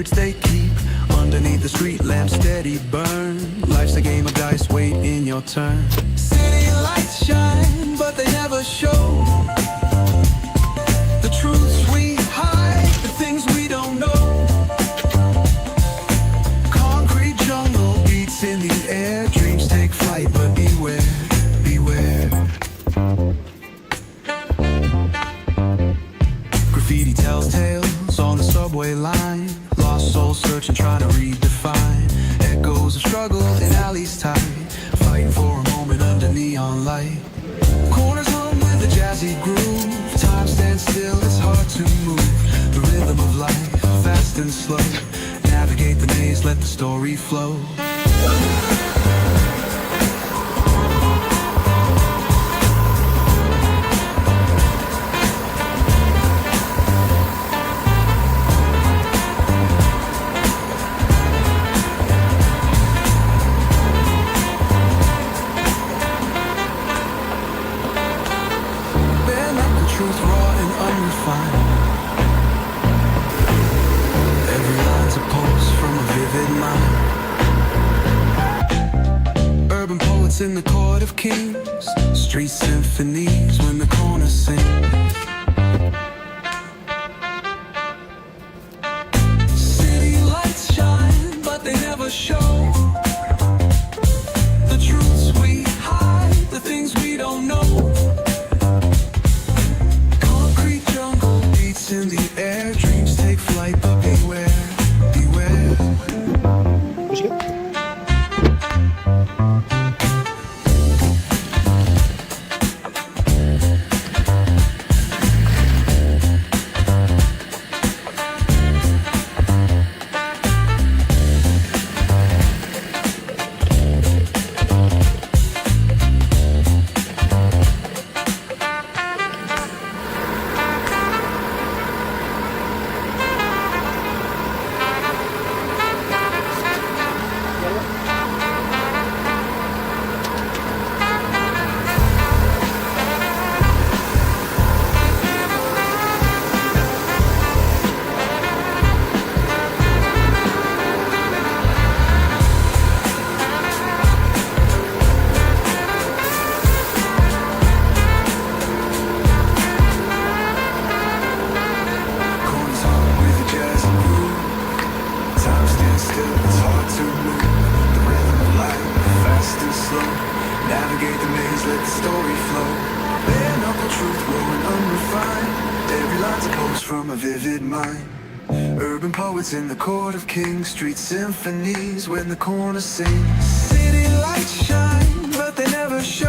secrets they keep underneath the street lamp, steady burn. Life's a game of dice, wait in your turn. City lights shine, but they never show the truths we hide, the things we don't know. Concrete jungle beats in the air, dreams take flight, but beware, beware. Graffiti tells tales on the subway line, lost souls searching, trying to redefine. Echoes of struggle in alleys tight, fighting for a moment under neon light. Corners hum with a jazzy groove, time stands still, it's hard to move. The rhythm of life, fast and slow, navigate the maze, let the story flow. Truth raw and unrefined. Every line's a pulse from a vivid mind. Urban poets in the court of kings, street symphonies when the corner sings. City lights shine, but they never show the truths we hide, the things we don't know. In the air, dreams take flight, but beware, beware. What'd you get? Navigate the maze, let the story flow. Bare knuckle truth, raw and unrefined. Every line's a pulse from a vivid mind. Urban poets in the court of kings, street symphonies when the corner sings. City lights shine, but they never show